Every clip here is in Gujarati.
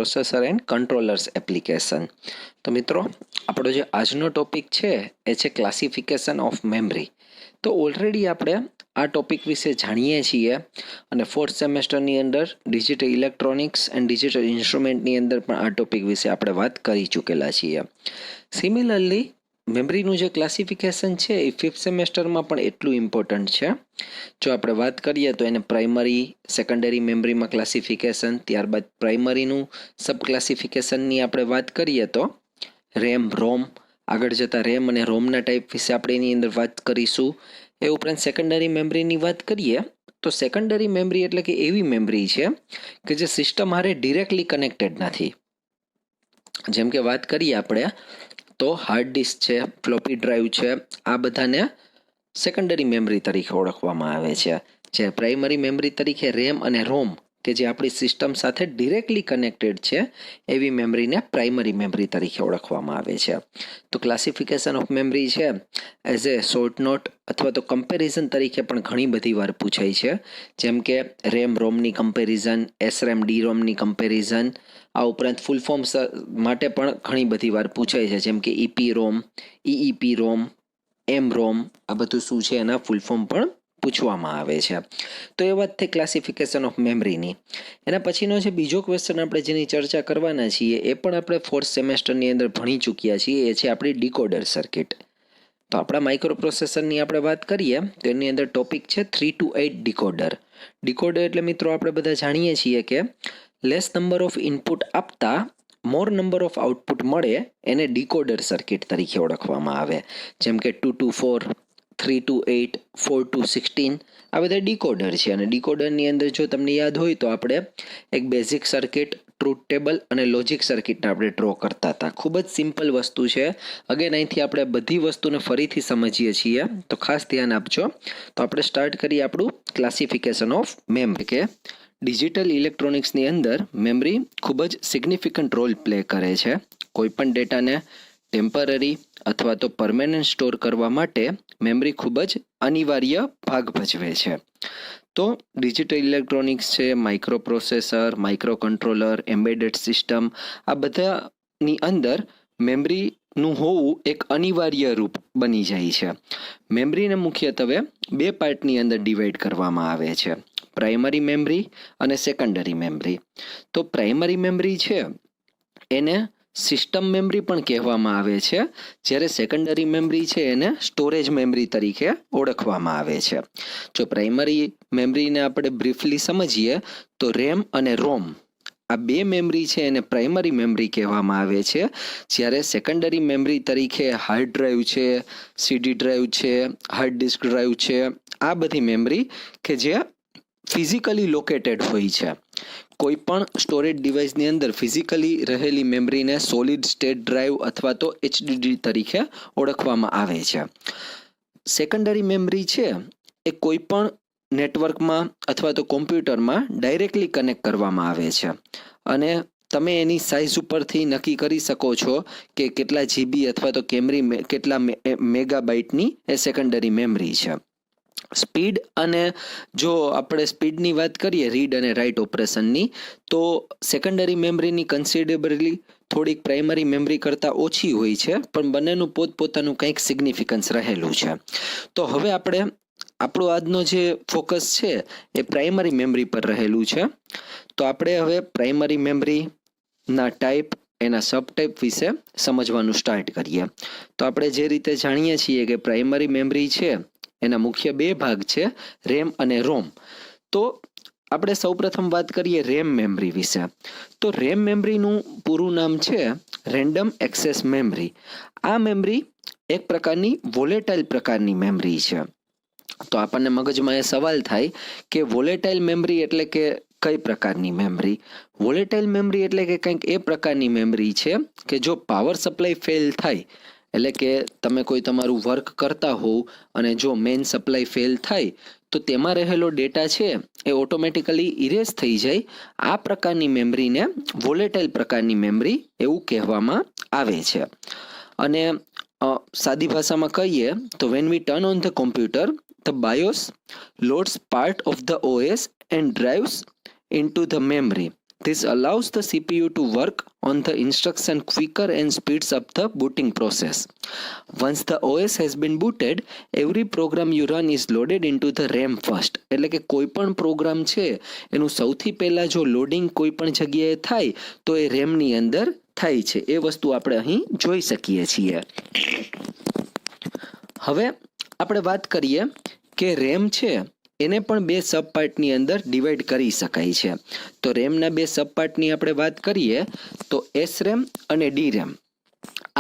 Processor and controllers application. તો મિત્રો, આપણો જે આજનો ટોપિક છે એ છે ક્લાસિફિકેશન ઓફ મેમરી. તો ઓલરેડી આપણે આ ટોપિક વિશે જાણીએ છીએ અને ફોર્થ સેમેસ્ટરની અંદર ડિજિટલ ઇલેક્ટ્રોનિક્સ એન્ડ ડિજિટલ ઇન્સ્ટ્રુમેન્ટની અંદર પણ આ ટોપિક વિશે આપણે વાત કરી ચૂકેલા છીએ. સિમિલરલી મેમરીનું જે ક્લાસિફિકેશન છે એ ફિફ્થ સેમેસ્ટરમાં પણ એટલું ઇમ્પોર્ટન્ટ છે. જો આપણે વાત કરીએ તો એને પ્રાઇમરી, સેકન્ડરી મેમરીમાં ક્લાસિફિકેશન, ત્યારબાદ પ્રાઇમરીનું સબ ક્લાસિફિકેશનની આપણે વાત કરીએ તો રેમ, રોમ, આગળ જતાં રેમ અને રોમના ટાઈપ વિશે આપણે એની અંદર વાત કરીશું. એ ઉપરાંત સેકન્ડરી મેમરીની વાત કરીએ તો સેકન્ડરી મેમરી એટલે કે એવી મેમરી છે કે જે સિસ્ટમ હારે ડિરેક્ટલી કનેક્ટેડ નથી. જેમ કે વાત કરીએ આપણે તો હાર્ડ ડિસ્ક છે, ફ્લોપી ડ્રાઈવ છે, આ બધાને સેકન્ડરી મેમરી તરીકે ઓળખવામાં આવે છે. જે પ્રાઇમરી મેમરી તરીકે રેમ અને રોમ કે જે આપણી સિસ્ટમ સાથે ડિરેક્ટલી કનેક્ટેડ છે એવી મેમરીને પ્રાઇમરી મેમરી તરીકે ઓળખવામાં આવે છે. તો ક્લાસિફિકેશન ઓફ મેમરી છે એઝ એ શોર્ટ નોટ અથવા તો કમ્પેરિઝન તરીકે પણ ઘણી બધી વાર પૂછાય છે. જેમ કે રેમ રોમની કમ્પેરિઝન, એસરેમ ડી રોમની કમ્પેરિઝન, આ ઉપરાંત ફૂલ ફોર્મ માટે પણ ઘણી બધી વાર પૂછાય છે. જેમ કે ઈપી રોમ, ઈઈપી રોમ, એમ રોમ, આ બધું શું છે એના ફૂલ ફોર્મ પણ પૂછવામાં આવે છે. તો એ વાત થઈ ક્લાસિફિકેશન ઓફ મેમરીની. એના પછીનો જે બીજો ક્વેશ્ચન આપણે જેની ચર્ચા કરવાના છીએ એ પણ આપણે ફોર્થ સેમેસ્ટરની અંદર ભણી ચૂક્યા છીએ, એ છે આપણી ડીકોડર સર્કિટ. તો આપણા માઇક્રો પ્રોસેસરની આપણે વાત કરીએ તો એની અંદર ટોપિક છે 3 to 8 ડીકોડર. ડીકોડર એટલે મિત્રો આપણે બધા જાણીએ છીએ કે લેસ નંબર ઓફ ઇનપુટ આપતા મોર નંબર ઓફ આઉટપુટ મળે એને ડીકોડર સર્કિટ તરીકે ઓળખવામાં આવે. જેમ કે 2 to 4, 3 to 8, 4 to 16, આ બધા ડીકોડર છે. અને ડીકોડરની અંદર જો તમને યાદ હોય તો આપણે એક બેઝિક સર્કિટ, ટ્રુથ ટેબલ અને લોજિક સર્કિટને આપણે ડ્રો કરતા હતા. ખૂબ જ સિમ્પલ વસ્તુ છે. અગેન અહીંથી આપણે બધી વસ્તુને ફરીથી સમજીએ છીએ, તો ખાસ ધ્યાન આપજો. તો આપણે સ્ટાર્ટ કરીએ આપણું ક્લાસિફિકેશન ઓફ મેમરી. કે ડિજિટલ ઇલેક્ટ્રોનિક્સની અંદર મેમરી ખૂબ જ સિગ્નિફિકન્ટ રોલ પ્લે કરે છે. કોઈપણ ડેટાને ટેમ્પરરી અથવા તો પરમેનન્ટ સ્ટોર કરવા માટે મેમરી ખૂબ જ અનિવાર્ય ભાગ ભજવે છે. તો ડિજિટલ ઇલેક્ટ્રોનિક્સ છે, micro processor, micro controller, embedded system, આ બધાની અંદર મેમરીનું હોવું એક અનિવાર્ય રૂપ બની જાય છે. મેમરીને મુખ્યત્વે બે પાર્ટની અંદર ડિવાઈડ કરવામાં આવે છે, પ્રાઇમરી મેમરી અને સેકન્ડરી મેમરી. તો પ્રાઇમરી મેમરી છે એને સિસ્ટમ મેમરી પણ કહેવામાં આવે છે, જ્યારે સેકન્ડરી મેમરી છે એને સ્ટોરેજ મેમરી તરીકે ઓળખવામાં આવે છે. જો પ્રાઇમરી મેમરીને આપણે બ્રીફલી સમજીએ તો રેમ અને રોમ આ બે મેમરી છે એને પ્રાઇમરી મેમરી કહેવામાં આવે છે, જ્યારે સેકન્ડરી મેમરી તરીકે હાર્ડ ડ્રાઈવ છે, સીડી ડ્રાઈવ છે, હાર્ડ ડિસ્ક ડ્રાઈવ છે, આ બધી મેમરી કે જે ફિઝિકલી લોકેટેડ હોય છે. કોઈ પણ સ્ટોરેજ ડિવાઇસની અંદર ફિઝિકલી રહેલી મેમરીને સોલિડ સ્ટેટ ડ્રાઈવ અથવા તો એચડીડી તરીકે ઓળખવામાં આવે છે. સેકન્ડરી મેમરી છે એ કોઈ પણ નેટવર્કમાં અથવા તો કોમ્પ્યુટરમાં ડાયરેક્ટલી કનેક્ટ કરવામાં આવે છે અને તમે એની સાઇઝ ઉપરથી નક્કી કરી શકો છો કે કેટલા જીબી અથવા તો કેટલા મેગાબાઇટની એ સેકન્ડરી મેમરી છે. સ્પીડ અને જો આપણે સ્પીડની વાત કરીએ, રીડ અને રાઇટ ઓપરેશનની, તો સેકન્ડરી મેમરીની કન્સિડરેબલી થોડીક પ્રાઇમરી મેમરી કરતાં ઓછી હોય છે, પણ બંનેનું પોતપોતાનું કંઈક સિગ્નિફિકન્સ રહેલું છે. તો હવે આપણો આજનો જે ફોકસ છે એ પ્રાઇમરી મેમરી પર રહેલું છે. તો આપણે હવે પ્રાઇમરી મેમરીના ટાઈપ, એના સબ ટાઈપ વિશે સમજવાનું સ્ટાર્ટ કરીએ. તો આપણે જે રીતે જાણીએ છીએ કે પ્રાઇમરી મેમરી છે એના મુખ્ય બે ભાગ છે, રેમ અને રોમ. તો આપણે સૌપ્રથમ વાત કરીએ રેમ મેમરી વિશે. તો રેમ મેમરીનું પૂરું નામ છે રેન્ડમ એક્સેસ મેમરી. આ મેમરી એક પ્રકારની વોલેટાઇલ પ્રકારની મેમરી છે. તો આપણને મગજમાં એ સવાલ થાય કે વોલેટાઇલ મેમરી એટલે કે કઈ પ્રકારની મેમરી? વોલેટાઇલ મેમરી એટલે કે કંઈક એ પ્રકારની મેમરી છે કે જો પાવર સપ્લાય ફેલ થાય, એટલે કે તમે કોઈ તમારું વર્ક કરતા હોવ અને જો મેઇન સપ્લાય ફેલ થાય તો તેમાં રહેલો ડેટા છે એ ઓટોમેટિકલી ઇરેઝ થઈ જાય. આ પ્રકારની મેમરીને વોલેટાઇલ પ્રકારની મેમરી એવું કહેવામાં આવે છે. અને સાદી ભાષામાં કહીએ તો when we turn on the computer, the BIOS loads part of the OS and drives into the memory. This allows the CPU to work on the instruction quicker and speeds up the booting process. Once the OS has been booted, every program you run is loaded into the RAM first. એટલે કે કોઈ પણ પ્રોગ્રામ છે એનું સૌથી પહેલા જો લોડિંગ કોઈ પણ જગ્યાએ થાય તો એ રેમની અંદર થાય છે. એ વસ્તુ આપણે અહીં જોઈ શકીએ છીએ. હવે આપણે વાત કરીએ કે રેમ છે એને પણ બે સબ પાર્ટની અંદર ડિવાઈડ કરી શકાય છે. તો રેમના બે સબ પાર્ટની આપણે વાત કરીએ તો એસ રેમ અને ડી રેમ,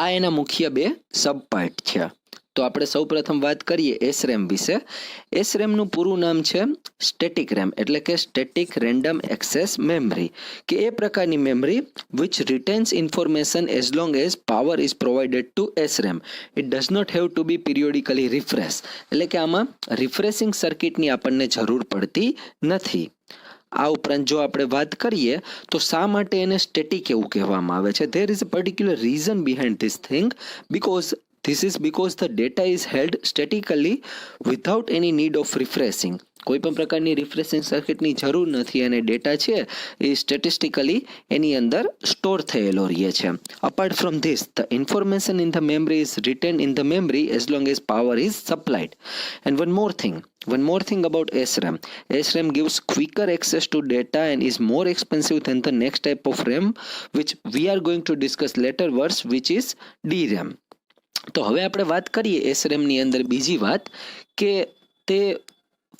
આ એના મુખ્ય બે સબ પાર્ટ છે. તો આપણે સૌપ્રથમ વાત કરીએ એસ રેમ વિશે. એસ રેમનું પૂરું નામ છે સ્ટેટિક રેમ, એટલે કે સ્ટેટિક રેન્ડમ એક્સેસ મેમરી, કે એ પ્રકારની memory which retains information as long as power is provided to SRAM. It does not have to be periodically refreshed. એટલે કે આમાં રિફ્રેશિંગ સર્કિટની આપણને જરૂર પડતી નથી. આ ઉપરાંત જો આપણે વાત કરીએ તો શા માટે એને સ્ટેટિક એવું કહેવામાં આવે છે? There is a particular reason behind this thing, because the data is held statically without any need of refreshing. કોઈ પણ પ્રકારની રિફ્રેશિંગ સર્કિટની જરૂર નથી અને ડેટા છે એ સ્ટેટિસ્ટિકલી એની અંદર સ્ટોર થયેલો રહે છે. Apart from this, the information in the memory is retain in the memory as long as power is supplied. And one more thing about SRAM. SRAM gives quicker access to data and is more expensive than the next type of RAM, which we are going to discuss later verse, which is DRAM. તો હવે આપણે વાત કરીએ એસરેમની અંદર બીજી વાત કે તે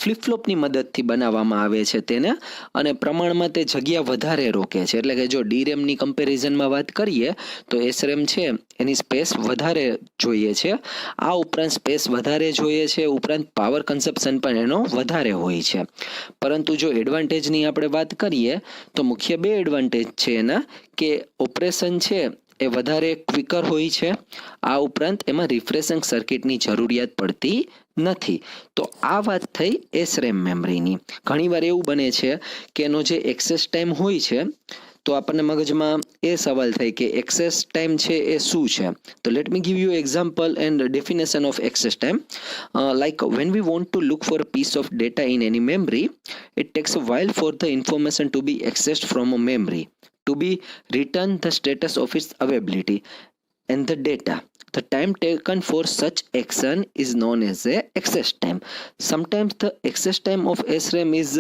ફ્લિપફ્લોપની મદદથી બનાવવામાં આવે છે તેને, અને પ્રમાણમાં તે જગ્યા વધારે રોકે છે. એટલે કે જો ડીરેમની કમ્પેરિઝનમાં વાત કરીએ તો એસરેમ છે એની સ્પેસ વધારે જોઈએ છે. આ ઉપરાંત સ્પેસ વધારે જોઈએ છે, ઉપરાંત પાવર કન્ઝપ્શન પણ એનો વધારે હોય છે. પરંતુ જો એડવાન્ટેજની આપણે વાત કરીએ તો મુખ્ય બે એડવાન્ટેજ છે એના, કે ઓપરેશન છે એ વધારે ક્વિકર હોય છે. આ ઉપરાંત એમાં રિફ્રેશિંગ સર્કિટની જરૂરિયાત પડતી નથી. તો આ વાત થઈ એસરેમ મેમરીની. ઘણીવાર એવું બને છે કે એનો જે એક્સેસ ટાઈમ હોય છે તો આપણને મગજમાં એ સવાલ થાય કે એક્સેસ ટાઈમ છે એ શું છે? તો let me give you example and definition of access time. Like when we want to look for a piece of data in any memory, it takes a while for the information to be accessed from a memory to be returned the status of its availability and the data. The time taken for such action is known as a access time. Sometimes the access time of SRAM is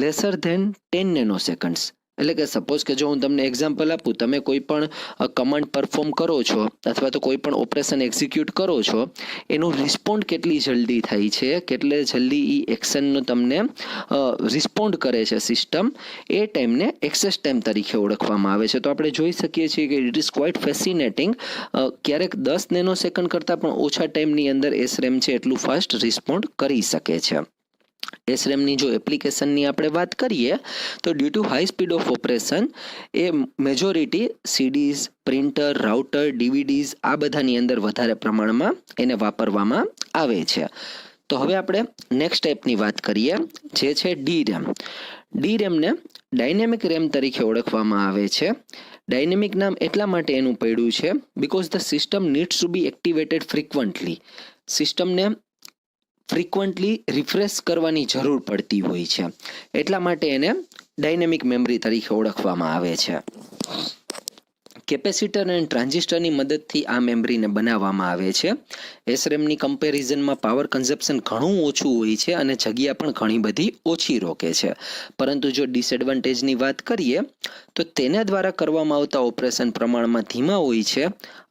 lesser than 10 nanoseconds. એટલે કે સપોઝ કે જો હું તમને એક્ઝામ્પલ આપું, તમે કોઈ પણ કમાન્ડ પરફોર્મ કરો છો અથવા તો કોઈ પણ ઓપરેશન એક્ઝિક્યુટ કરો છો, એનું રિસ્પોન્ડ કેટલી જલ્દી થાય છે, કેટલે જલ્દી એ એક્શનનો તમને રિસ્પોન્ડ કરે છે સિસ્ટમ, એ ટાઈમને એક્સેસ ટાઈમ તરીકે ઓળખવામાં આવે છે. તો આપણે જોઈ શકીએ છીએ કે ઇટ ઇઝ ક્વાઇટ ફેસિનેટિંગ. ક્યારેક 10 નેનોસેકન્ડ કરતાં પણ ઓછા ટાઈમની અંદર એસરેમ છે એટલું ફાસ્ટ રિસ્પોન્ડ કરી શકે છે. એસરેમની જો એપ્લિકેશનની આપણે વાત કરીએ તો due to high speed of operation a majority CDs, printer, router, DVDs આ બધાની અંદર વધારે પ્રમાણમાં એને વાપરવામાં આવે છે. તો હવે આપણે નેક્સ્ટ ટાઈપની વાત કરીએ જે છે ડીરેમ. ડીરેમને ડાયનેમિક રેમ તરીકે ઓળખવામાં આવે છે. ડાયનેમિક નામ એટલા માટે એનું પડ્યું છે because the system needs to be activated frequently. સિસ્ટમને ફ્રિકવન્ટલી રિફ્રેશ કરવાની જરૂર પડતી હોય છે, એટલા માટે એને ડાયનેમિક મેમરી તરીકે ઓળખવામાં આવે છે. કેપેસિટર અને ટ્રાન્ઝિસ્ટરની મદદથી આ મેમરીને બનાવવામાં આવે છે. એસરેમની કમ્પેરિઝનમાં પાવર કન્ઝપ્શન ઘણું ઓછું હોય છે અને જગ્યા પણ ઘણી બધી ઓછી રોકે છે. પરંતુ જો ડિસએડવાન્ટેજની વાત કરીએ તો તેના દ્વારા કરવામાં આવતા ઓપરેશન પ્રમાણમાં ધીમા હોય છે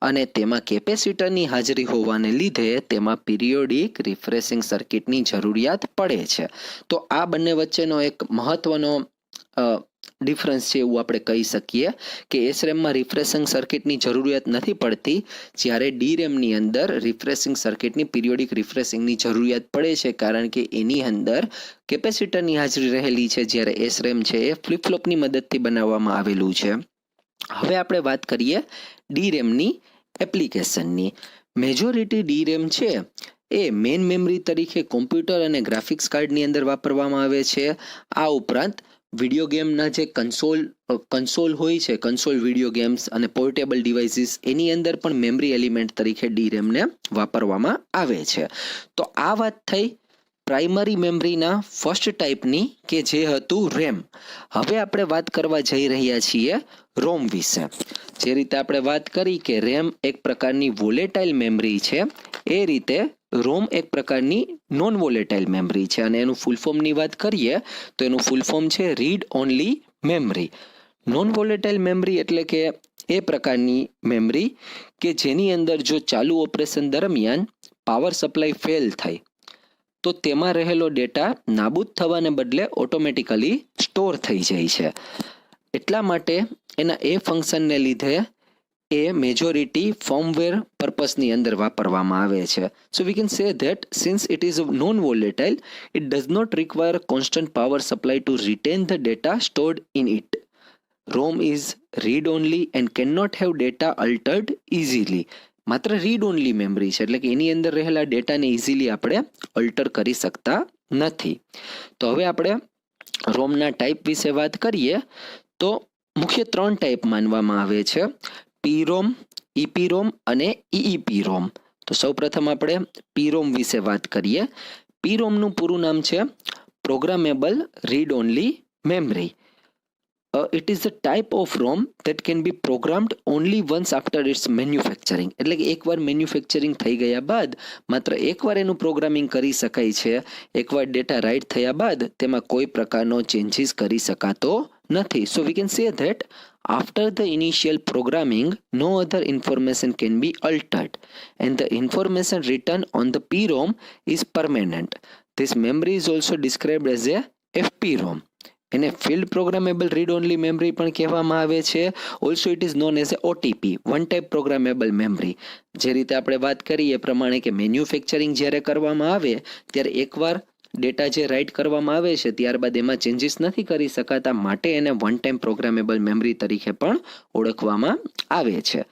અને તેમાં કેપેસિટરની હાજરી હોવાને લીધે તેમાં પિરિયોડિક રિફ્રેશિંગ સર્કિટની જરૂરિયાત પડે છે. તો આ બંને વચ્ચેનો એક મહત્વનો ડિફરન્સ છે એવું આપણે કહી શકીએ કે એસરેમમાં રિફ્રેશિંગ સર્કિટની જરૂરિયાત નથી પડતી, જ્યારે ડીરેમની અંદર રિફ્રેશિંગ સર્કિટની પિરિયોડિક રિફ્રેશિંગની જરૂરિયાત પડે છે, કારણ કે એની અંદર કેપેસિટરની હાજરી રહેલી છે, જ્યારે એસરેમ છે એ ફ્લિપફ્લોપની મદદથી બનાવવામાં આવેલું છે. હવે આપણે વાત કરીએ ડીરેમની એપ્લિકેશનની. મેજોરિટી ડીરેમ છે એ મેઇન મેમરી તરીકે કોમ્પ્યુટર અને ગ્રાફિક્સ કાર્ડની અંદર વાપરવામાં આવે છે. આ ઉપરાંત વિડીયો ગેમના જે કન્સોલ હોય છે, કન્સોલ વિડીયો ગેમ્સ અને પોર્ટેબલ ડિવાઇસીસ, એની અંદર પણ મેમરી એલિમેન્ટ તરીકે ડીરેમને વાપરવામાં આવે છે. તો આ વાત થઈ પ્રાઇમરી મેમરીના ફર્સ્ટ ટાઈપની કે જે હતું રેમ. હવે આપણે વાત કરવા જઈ રહ્યા છીએ રોમ વિશે. જે રીતે આપણે વાત કરી કે રેમ એક પ્રકારની વોલેટાઇલ મેમરી છે, એ રીતે રોમ એક પ્રકારની નોન વોલેટાઇલ મેમરી છે. અને એનું ફૂલ ફોર્મની વાત કરીએ તો એનું ફૂલ ફોર્મ છે read only memory. Non volatile memory એટલે કે એ પ્રકારની મેમરી કે જેની અંદર જો ચાલુ ઓપરેશન દરમિયાન પાવર સપ્લાય ફેલ થાય તો તેમાં રહેલો ડેટા નાબૂદ થવાને બદલે ઓટોમેટિકલી સ્ટોર થઈ જાય છે. એટલા માટે એના એ ફંક્શનને લીધે એ મેજોરિટી ફર્મવેર પર્પસની અંદર વાપરવામાં આવે છે. So we can say that since it is non volatile, it does not require constant power supply to retain the data stored in it. ROM is read only and cannot have data altered easily. માત્ર રીડ ઓનલી મેમરી છે એટલે કે એની અંદર રહેલા ડેટાને ઇઝીલી આપણે અલ્ટર કરી શકતા નથી. તો હવે આપણે રોમના ટાઈપ વિશે વાત કરીએ તો મુખ્ય 3 ટાઈપ માનવામાં આવે છે: PROM, EPROM અને EEPROM. તો સૌપ્રથમ આપણે PROM વિશે વાત કરીએ. PROMનું પૂરું નામ છે programmable read only memory. It is a type of ROM that can be programmed only once after its manufacturing. એટલે કે એકવાર મેન્યુફેક્ચરિંગ થઈ ગયા બાદ માત્ર એકવાર એનું પ્રોગ્રામિંગ કરી શકાય છે. એકવાર ડેટા રાઇટ થયા બાદ તેમાં કોઈ પ્રકારનો ચેન્જીસ કરી શકાતો નથી. So we can say that after the initial programming no other information can be altered and the information written on the PROM is permanent. This memory is also described as a FPROM. એને field programmable read only memory પણ કહેવામાં આવે છે. Also it is known as a OTP, one type programmable memory. જે રીતે આપણે વાત કરીએ એ પ્રમાણે કે મેન્યુફેક્ચરિંગ જ્યારે કરવામાં આવે ત્યારે એકવાર ડેટા જે રાઇટ કરવામાં આવે છે ત્યારબાદ એમાં ચેન્જીસ નથી કરી શકાતા, માટે એને વન ટાઈમ પ્રોગ્રામેબલ મેમરી તરીકે પણ ઓળખવામાં આવે છે.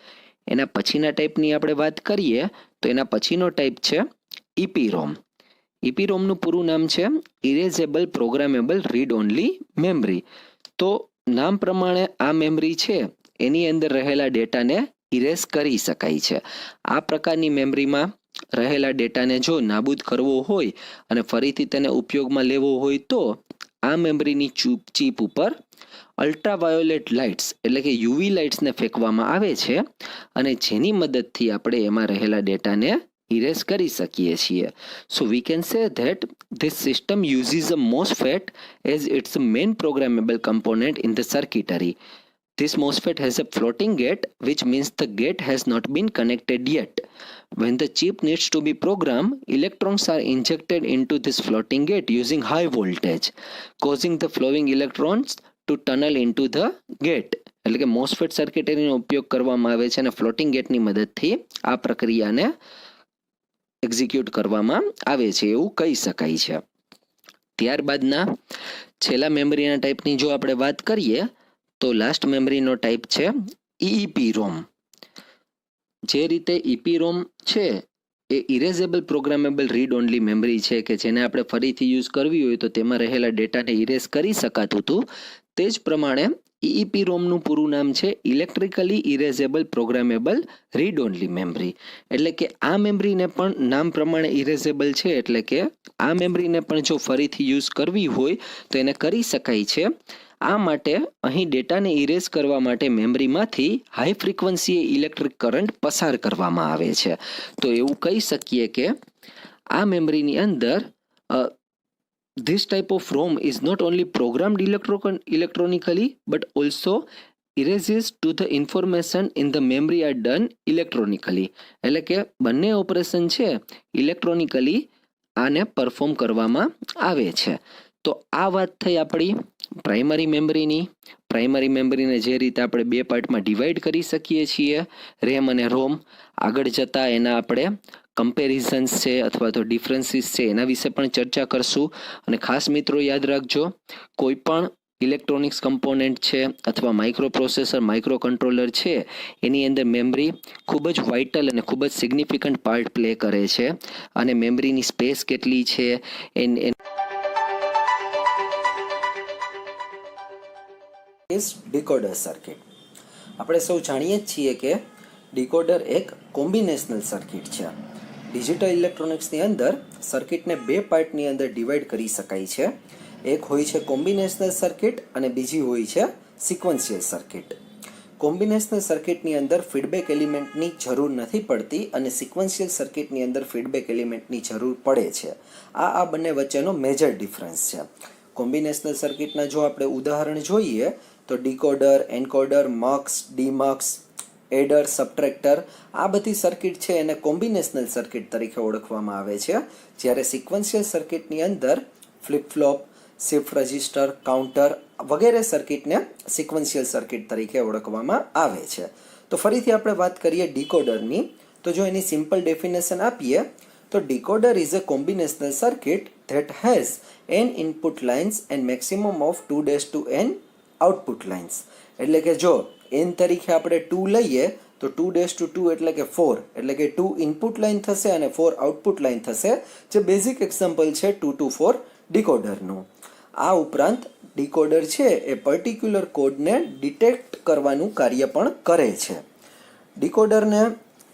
એના પછીના ટાઈપની આપણે વાત કરીએ તો એના પછીનો ટાઈપ છે EPROM. EPROMનું પૂરું નામ છે erasable programmable read only memory. તો નામ પ્રમાણે આ મેમરી છે એની અંદર રહેલા ડેટાને ઇરેઝ કરી શકાય છે. આ પ્રકારની મેમરીમાં રહેલા ડેટાને જો નાબૂદ કરવો હોય અને ફરીથી તેને ઉપયોગમાં લેવો હોય તો આ મેમરીની ચીપ ઉપર અલ્ટ્રાવાયોલેટ લાઇટ્સ એટલે કે UV લાઇટ્સને ફેંકવામાં આવે છે અને જેની મદદથી આપણે એમાં રહેલા ડેટાને ઇરેઝ કરી શકીએ છીએ. So we can say that this system uses a MOSFET as its main programmable component in the circuitry. This MOSFET has a floating gate, which means the gate has not been connected yet. When the chip needs to be programmed, electrons are injected into this floating gate using high voltage, causing the flowing electrons to tunnel into the gate. એટલે કે MOSFET સર્કિટરીનો ઉપયોગ કરવામાં આવે છે અને ફ્લોટિંગ ગેટની મદદથી આ પ્રક્રિયાને એક્ઝિક્યુટ કરવામાં આવે છે એવું કહી શકાય છે. ત્યારબાદના છેલ્લા મેમરીના ટાઈપની જો આપણે વાત કરીએ તો લાસ્ટ મેમરીનો ટાઈપ છે EEPROM. જે રીતે EPROM છે એ erasable programmable read only memory છે કે જેને આપણે ફરીથી યુઝ કરવી હોય તો તેમાં રહેલા ડેટાને ઇરેઝ કરી શકાતું હતું. તે જ પ્રમાણે EEPROMનું પૂરું નામ છે electrically erasable programmable read only memory. એટલે કે આ મેમરીને પણ નામ પ્રમાણે ઇરેઝેબલ છે એટલે કે આ મેમરીને પણ જો ફરીથી યુઝ કરવી હોય તો એને કરી શકાય છે. આ માટે અહીં ડેટાને ઇરેઝ કરવા માટે મેમરીમાંથી હાઈ ફ્રીક્વન્સીએ ઇલેક્ટ્રિક કરંટ પસાર કરવામાં આવે છે. તો એવું કહી શકીએ કે આ મેમરીની અંદર this type of ROM is not only programmed electronically but also erases to the information in the memory are done electronically. એટલે કે બંને ઓપરેશન છે ઇલેક્ટ્રોનિકલી આને પરફોર્મ કરવામાં આવે છે. તો આ વાત થઈ આપણી પ્રાઇમરી મેમરીની. પ્રાઇમરી મેમરીને જે રીતે આપણે 2 પાર્ટમાં ડિવાઈડ કરી શકીએ છીએ, રેમ અને રોમ. આગળ જતાં એના આપણે કમ્પેરિઝન્સ છે અથવા તો ડિફરન્સીસ છે એના વિશે પણ ચર્ચા કરશું. અને ખાસ મિત્રો યાદ રાખજો, કોઈ પણ ઇલેક્ટ્રોનિક્સ કમ્પોનેન્ટ છે અથવા માઇક્રો પ્રોસેસર, માઇક્રો કંટ્રોલર છે એની અંદર મેમરી ખૂબ જ વાઇટલ અને ખૂબ જ સિગ્નિફિકન્ટ પાર્ટ પ્લે કરે છે. અને મેમરીની સ્પેસ કેટલી છે ડીકોડર સર્કિટ. આપણે સૌ જાણીએ જ છીએ કે ડીકોડર એક કોમ્બિનેશનલ સર્કિટ છે. ડિજિટલ ઇલેક્ટ્રોનિક્સની અંદર સર્કિટને બે પાર્ટની અંદર ડિવાઈડ કરી શકાય છે. એક હોય છે કોમ્બિનેશનલ સર્કિટ અને બીજી હોય છે સિક્વન્શિયલ સર્કિટ. કોમ્બિનેશનલ સર્કિટની અંદર ફીડબેક એલિમેન્ટની જરૂર નથી પડતી અને સિક્વન્શિયલ સર્કિટની અંદર ફીડબેક એલિમેન્ટની જરૂર પડે છે. આ બંને વચ્ચેનો મેજર ડિફરન્સ છે. કોમ્બિનેશનલ સર્કિટના જો આપણે ઉદાહરણ જોઈએ તો ડીકોડર, એન્કોડર, મક્સ, ડીમક્સ, એડર, સબટ્રેક્ટર, આ બધી સર્કિટ છે એને કોમ્બિનેશનલ સર્કિટ તરીકે ઓળખવામાં આવે છે. જ્યારે સિક્વન્શિયલ સર્કિટની અંદર flip flop, shift register, counter વગેરે સર્કિટને સિક્વન્શિયલ સર્કિટ તરીકે ઓળખવામાં આવે છે. તો ફરીથી આપણે વાત કરીએ ડીકોડરની, તો જો એની સિમ્પલ ડેફિનેશન આપીએ તો decoder is a combinational circuit that has n input lines and maximum of 2n output lines. એટલે કે જો n તરીકે આપણે 2 લઈએ તો 2 એટલે કે 4, એટલે કે 2 ઇનપુટ લાઇન થશે અને 4 આઉટપુટ લાઇન થશે, જે બેઝિક એક્ઝામ્પલ છે 2 to 4 ડીકોડરનું. આ ઉપરાંત ડીકોડર છે એ પર્ટિક્યુલર કોડને ડિટેક્ટ કરવાનું કાર્ય પણ કરે છે. ડીકોડરને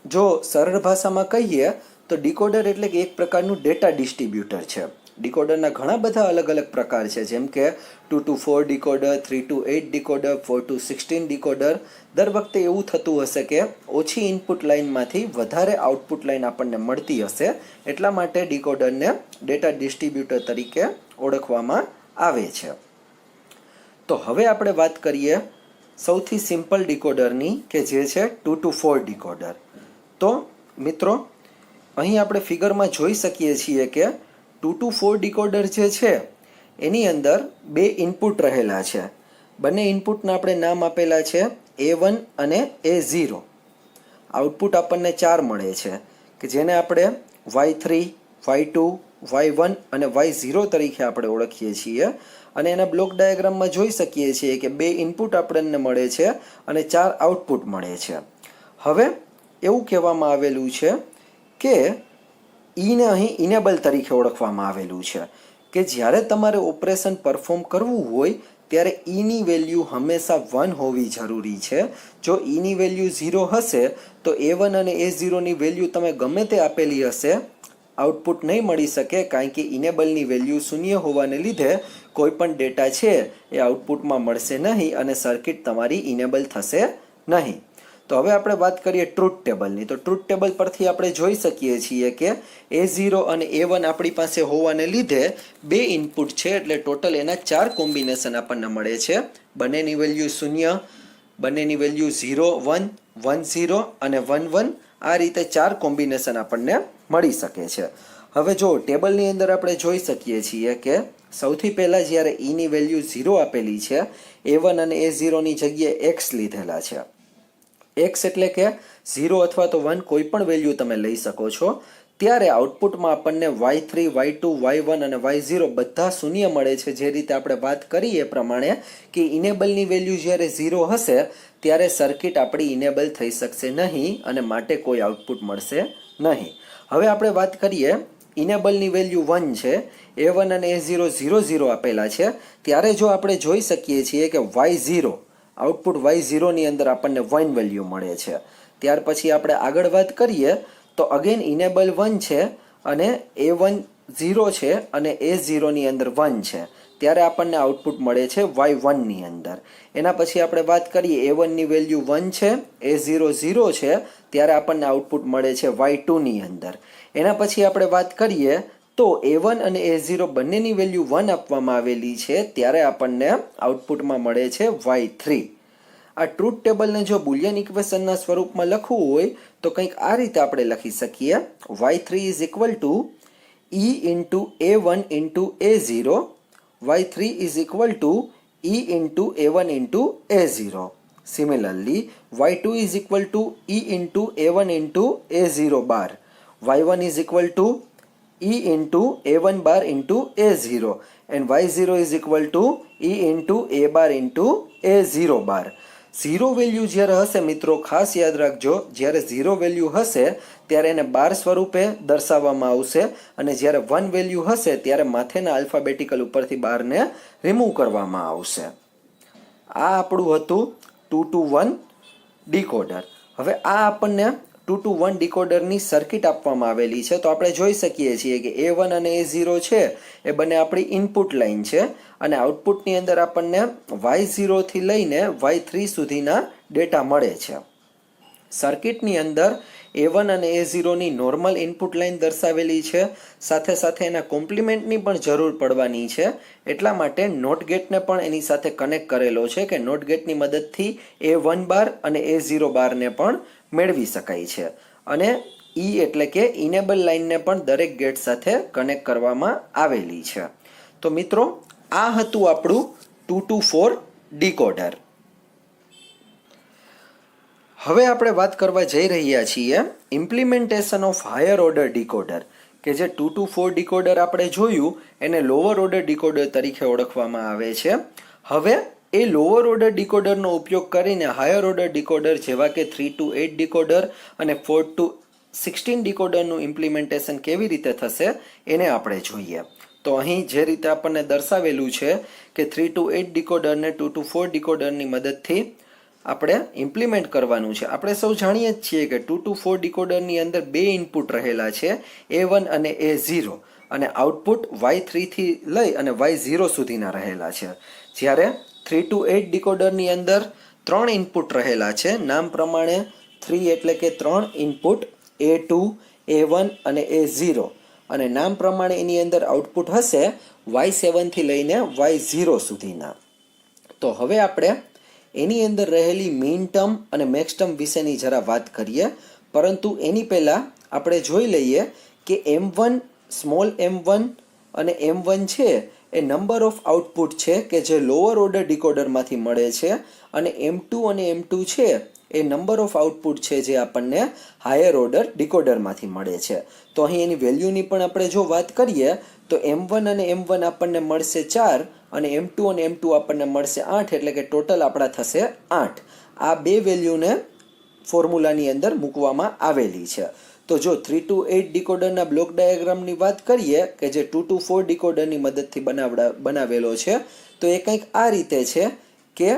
જો સરળ ભાષામાં કહીએ તો ડીકોડર એટલે કે એક પ્રકારનું ડેટા ડિસ્ટ્રીબ્યુટર છે. ડીકોડરના ઘણા બધા અલગ અલગ પ્રકાર છે, જેમ કે 2 to 4 decoder, 3 to 8 decoder, 4 to 16 decoder. દર વખતે એવું થતું હશે કે ઓછી ઇનપુટ લાઇનમાંથી વધારે આઉટપુટ લાઇન આપણને મળતી હશે, એટલા માટે ડીકોડરને ડેટા ડિસ્ટ્રીબ્યુટર તરીકે ઓળખવામાં આવે છે. તો હવે આપણે વાત કરીએ સૌથી સિમ્પલ ડીકોડરની, કે જે છે 2 to 4 ડીકોડર. તો મિત્રો અહીં આપણે ફિગરમાં જોઈ શકીએ છીએ કે 2 to 4 ડીકોડર જે છે એની અંદર બે ઇનપુટ રહેલા છે. બંને ઇનપુટના આપણે નામ આપેલા છે A1 અને A0. આઉટપુટ આપણને 4 મળે છે, કે જેને આપણે Y3, Y2, Y1 અને Y0 તરીકે આપણે ઓળખીએ છીએ. અને એના બ્લોક ડાયાગ્રામમાં જોઈ શકીએ છીએ કે બે ઇનપુટ આપણને મળે છે અને 4 આઉટપુટ મળે છે. હવે એવું કહેવામાં આવેલું છે કે ઈને અહીં ઇનેબલ તરીકે ઓળખવામાં આવેલું છે, કે જ્યારે તમારે ઓપરેશન પરફોર્મ કરવું હોય ત્યારે ઈની વેલ્યુ હંમેશા 1 હોવી જરૂરી છે. જો ઈની વેલ્યુ 0 હશે તો A1 અને A0ની વેલ્યુ તમે ગમે તે આપેલી હશે, આઉટપુટ નહીં મળી શકે, કારણ કે ઇનેબલની વેલ્યુ 0 હોવાને લીધે કોઈ પણ ડેટા છે એ આઉટપુટમાં મળશે નહીં અને સર્કિટ તમારી ઇનેબલ થશે નહીં. તો હવે આપણે વાત કરીએ ટ્રુથ ટેબલની. તો ટ્રુથ ટેબલ પરથી આપણે જોઈ શકીએ છીએ કે A0 અને A1 આપણી પાસે હોવાને લીધે બે ઇનપુટ છે, એટલે ટોટલ એના 4 કોમ્બિનેશન આપણને મળે છે. બંનેની વેલ્યુ 0, બંનેની વેલ્યુ 0 1, 1 0 અને 1 1, આ રીતે 4 કોમ્બિનેશન આપણને મળી શકે છે. હવે જો ટેબલની અંદર આપણે જોઈ શકીએ છીએ કે સૌથી પહેલાં જ્યારે ઈની વેલ્યુ 0 આપેલી છે, A1 અને A0ની જગ્યાએ x લીધેલા છે. x એટલે કે 0 અથવા તો 1 કોઈ પણ વેલ્યુ તમે લઈ શકો છો. ત્યારે આઉટપુટમાં આપણને Y3, Y2, Y1 અને Y0 બધા શૂન્ય મળે છે. જે રીતે આપણે વાત કરી એ પ્રમાણે કે ઇનેબલની વેલ્યુ જ્યારે 0 હશે ત્યારે સર્કિટ આપણી ઇનેબલ થઈ શકશે નહીં અને માટે કોઈ આઉટપુટ મળશે નહીં. હવે આપણે વાત કરીએ ઇનેબલની વેલ્યુ 1 છે, A1 અને A0 0 0 આપેલા છે, ત્યારે જો આપણે જોઈ શકીએ છીએ કે Y0 આઉટપુટ Y0ની અંદર આપણને 1 વેલ્યુ મળે છે. ત્યાર પછી આપણે આગળ વાત કરીએ તો અગેન ઇનેબલ 1 છે અને A1 0 છે અને A0ની અંદર 1 છે, ત્યારે આપણને આઉટપુટ મળે છે Y1ની અંદર. એના પછી આપણે વાત કરીએ A1ની વેલ્યુ 1 છે, A0 0 છે, ત્યારે આપણને આઉટપુટ મળે છે Y2ની અંદર. એના પછી આપણે વાત કરીએ તો A1 અને A0 બંનેની વેલ્યુ 1 આપવામાં આવેલી છે, ત્યારે આપણને આઉટપુટમાં મળે છે Y3. આ ટ્રુથ ટેબલને જો બુલિયન ઇક્વેશનના સ્વરૂપમાં લખવું હોય તો કંઈક આ રીતે આપણે લખી શકીએ, Y3 is equal to E into A1 into A0, Y3 is equal to E into A1 into A0. Similarly Y2 is equal to E into A1 into A0 bar, Y1 is equal to E into A1 bar into A0 and Y0 is equal to E into A bar into A0 bar. 0 value જ્યારે હશે મિત્રો, ખાસ યાદ રાખજો, જ્યારે 0 વેલ્યુ હશે ત્યારે એને બાર સ્વરૂપે દર્શાવવામાં આવશે અને જ્યારે 1 વેલ્યુ હશે ત્યારે માથેના આલ્ફાબેટિકલ ઉપરથી બારને રિમૂવ કરવામાં આવશે. આ આપણું હતું 2 to 1 ડીકોડર. હવે આ આપણને 2 to 1 ડીકોડરની સર્કિટ આપવામાં આવેલી છે. તો આપણે જોઈ શકીએ છીએ કે A1 અને A0 છે એ બંને આપણી ઇનપુટ લાઇન છે અને આઉટપુટની અંદર આપણને Y0 થી લઈને Y3 સુધીના ડેટા મળે છે. સર્કિટની અંદર A1 અને A0 ની નોર્મલ ઇનપુટ લાઇન દર્શાવેલી છે, સાથે સાથે એના કોમ્પ્લિમેન્ટની પણ જરૂર પડવાની છે. એટલા માટે નોટ ગેટને પણ એની સાથે કનેક્ટ કરેલો છે કે નોટ ગેટની મદદથી A1 બાર અને A0 બારને પણ મેળવી શકાય છે. અને એટલે કે ઇનેબલ લાઇનને પણ દરેક ગેટ સાથે કનેક્ટ કરવામાં આવેલી છે. તો મિત્રો, આ હતું આપણું 2 to 4 ડીકોડર. હવે આપણે વાત કરવા જઈ રહ્યા છીએ implementation of higher order decoder, કે જે 2 to 4 ડીકોડર આપણે જોયું એને લોઅર ઓર્ડર ડીકોડર તરીકે ઓળખવામાં આવે છે. હવે એ લોઅર ઓર્ડર ડીકોડરનો ઉપયોગ કરીને હાયર ઓર્ડર ડીકોડર જેવા કે 3 to 8 ડીકોડર અને 4 to 16 ડીકોડરનું ઇમ્પ્લિમેન્ટેશન કેવી રીતે થશે એને આપણે જોઈએ. તો અહીં જે રીતે આપણને દર્શાવેલું છે કે 3 to 8 ડીકોડરને 2 to 4 ડીકોડરની મદદથી આપણે ઇમ્પ્લિમેન્ટ કરવાનું છે. આપણે સૌ જાણીએ જ છીએ કે 2 to 4 ડીકોડરની અંદર બે ઇનપુટ રહેલા છે, A1 અને A0, અને આઉટપુટ Y3 થી લઈ અને Y0 સુધીના રહેલા છે. જ્યારે 3 to 8 ડીકોડરની અંદર 3 ઇનપુટ રહેલા છે. નામ પ્રમાણે 3 એટલે કે 3 ઇનપુટ, A2, A1 અને A0, અને નામ પ્રમાણે એની અંદર આઉટપુટ હશે Y7 થી લઈને Y0 સુધીના. તો હવે આપણે એની અંદર રહેલી મીન ટર્મ અને મેક્સ ટર્મ વિશેની જરા વાત કરીએ, પરંતુ એની પહેલાં આપણે જોઈ લઈએ કે M1, સ્મોલ m1 અને M1 છે એ નંબર ઓફ આઉટપુટ છે કે જે લોઅર ઓર્ડર ડીકોડરમાંથી મળે છે, અને M2 અને M2 છે એ નંબર ઓફ આઉટપુટ છે જે આપણને હાયર ઓર્ડર ડીકોડરમાંથી મળે છે. તો અહીં એની વેલ્યુની પણ આપણે જો વાત કરીએ તો M1 અને M1 આપણને મળશે 4 અને M2 અને M2 આપણને મળશે 8, એટલે કે ટોટલ આપણા થશે 8. આ બે વેલ્યુને ફોર્મ્યુલાની અંદર મૂકવામાં આવેલી છે. તો જો 3 to 8 ડીકોડરના બ્લોક ડાયાગ્રામની વાત કરીએ કે જે 2 to 4 ડીકોડરની મદદથી બનાવેલો છે, તો એ કંઈક આ રીતે છે કે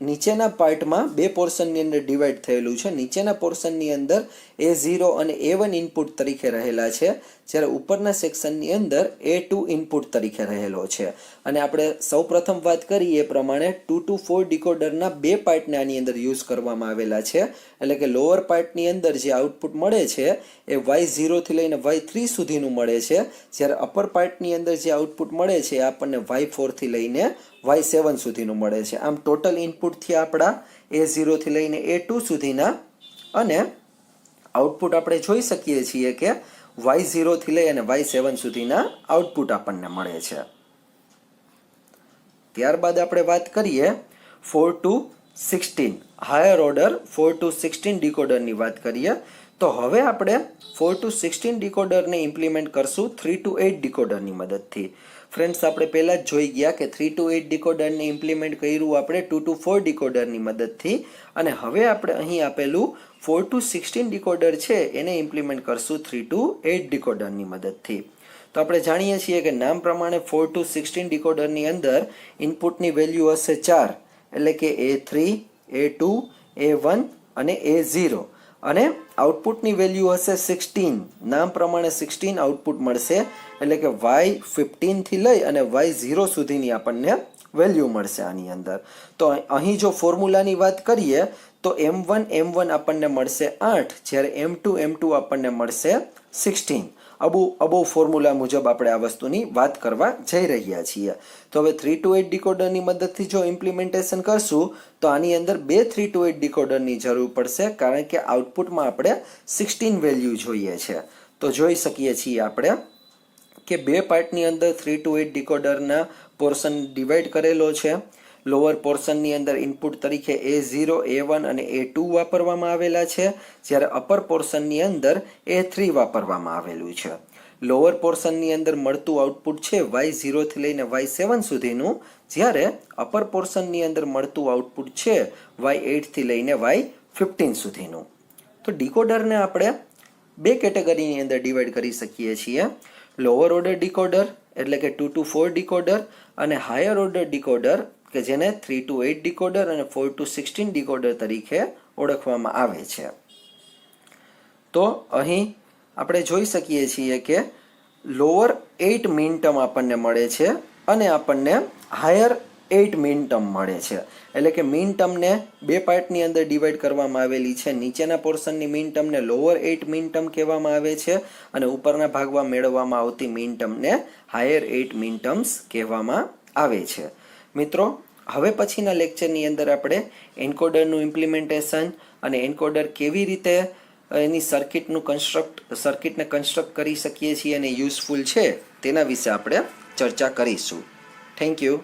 નીચેના પાર્ટમાં બે પોર્શનની અંદર ડિવાઈડ થયેલું છે. નીચેના પોર્શનની અંદર A0 અને A1 ઇનપુટ તરીકે રહેલા છે, જ્યારે ઉપરના સેક્શનની અંદર A2 ઇનપુટ તરીકે રહેલો છે. અને આપણે સૌપ્રથમ વાત કરી એ પ્રમાણે 2 to 4 ડીકોડરના બે પાર્ટને આની અંદર યુઝ કરવામાં આવેલા છે. એટલે કે લોઅર પાર્ટની અંદર જે આઉટપુટ મળે છે એ Y0 થી લઈને Y3 સુધીનું મળે છે, જ્યારે અપર પાર્ટની અંદર જે આઉટપુટ મળે છે એ આપણને Y4 થી લઈને Y7 સુધીનું મળે છે. આમ ટોટલ ઇનપુટથી આપણા A0 થી લઈને A2 સુધીના, અને આઉટપુટ આપણે જોઈ શકીએ છીએ કે Y0 થી લઈ અને Y7 સુધીના આઉટપુટ આપણને મળે છે. ત્યારબાદ આપણે વાત કરીએ 4 to 16 હાયર ઓર્ડર 4 to 16 ડીકોડરની વાત કરીએ. તો હવે આપણે 4 to 16 ડીકોડરને ઇમ્પ્લિમેન્ટ કરશું 3 to 8 ડીકોડરની મદદથી. ફ્રેન્ડ્સ, આપણે પહેલાં જ જોઈ ગયા કે 3 to 8 ડીકોડરને ઇમ્પ્લિમેન્ટ કર્યું આપણે 2 to 4 ડીકોડરની મદદથી, અને હવે આપણે અહીં આપેલું 4 to 16 ડીકોડર છે એને ઇમ્પ્લિમેન્ટ કરશું 3 to 8 ડીકોડરની મદદથી. તો આપણે જાણીએ છીએ કે નામ પ્રમાણે 4 to 16 ડીકોડરની અંદર ઇનપુટની વેલ્યુ હશે 4, એટલે કે A3, A2, A1 અને A0, અને આઉટપુટની વેલ્યુ હશે 16. નામ પ્રમાણે 16 આઉટપુટ મળશે, એટલે કે Y15 થી લઈ અને Y0 સુધીની આપણને વેલ્યુ મળશે આની અંદર. તો અહીં જો ફોર્મ્યુલાની વાત કરીએ તો M1 આપણને મળશે 8, જ્યારે M2 આપણને મળશે 16. અબો ફોર્મ્યુલા મુજબ આપણે આ વસ્તુની વાત કરવા જઈ રહ્યા છીએ. તો હવે 3 to 8 ડીકોડરની મદદથી જો ઇમ્પ્લિમેન્ટેશન કરશું તો આની અંદર બે 3 to 8 ડીકોડરની જરૂર પડશે, કારણ કે આઉટપુટમાં આપણે 16 વેલ્યુ જોઈએ છે. તો જોઈ શકીએ છીએ આપણે કે બે પાર્ટની અંદર 3 to 8 ડીકોડરના પોર્શન ડિવાઈડ કરેલો છે. લોઅર પોર્શનની અંદર ઇનપુટ તરીકે A0, A1 અને A2 વાપરવામાં આવેલા છે, જ્યારે અપર પોર્શનની અંદર A3 વાપરવામાં આવેલું છે. લોઅર પોર્શનની અંદર મળતું આઉટપુટ છે Y0 થી લઈને Y7 સુધીનું, જ્યારે અપર પોર્શનની અંદર મળતું આઉટપુટ છે Y8 થી લઈને Y15 સુધીનું. તો ડીકોડરને આપણે બે કેટેગરીની અંદર ડિવાઈડ કરી શકીએ છીએ: લોઅર ઓર્ડર ડીકોડર એટલે કે 2 to 4 ડીકોડર, અને હાયર ઓર્ડર ડીકોડર કે જેને 3 to 8 ડીકોડર અને 4 to 16 ડીકોડર તરીકે ઓળખવામાં આવે છે. તો અહીં આપણે જોઈ શકીએ છીએ કે લોઅર 8 મીન ટર્મ આપણને મળે છે અને આપણને હાયર 8 મીન ટર્મ મળે છે. એટલે કે મીન ટર્મને બે પાર્ટની અંદર ડિવાઈડ કરવામાં આવેલી છે. નીચેના પોર્શનની મીન ટર્મને લોઅર 8 મીન ટર્મ કહેવામાં આવે છે અને ઉપરના ભાગમાં મેળવવામાં આવતી મીન ટર્મને હાયર 8 મીન ટર્મ્સ કહેવામાં આવે છે. મિત્રો, હવે પછીના લેક્ચરની અંદર આપણે એન્કોડરનું ઇમ્પ્લિમેન્ટેશન અને એન્કોડર કેવી રીતે એની સર્કિટને કન્સ્ટ્રક્ટ કરી શકીએ છીએ અને યુઝફુલ છે તેના વિશે આપણે ચર્ચા કરીશું. Thank you.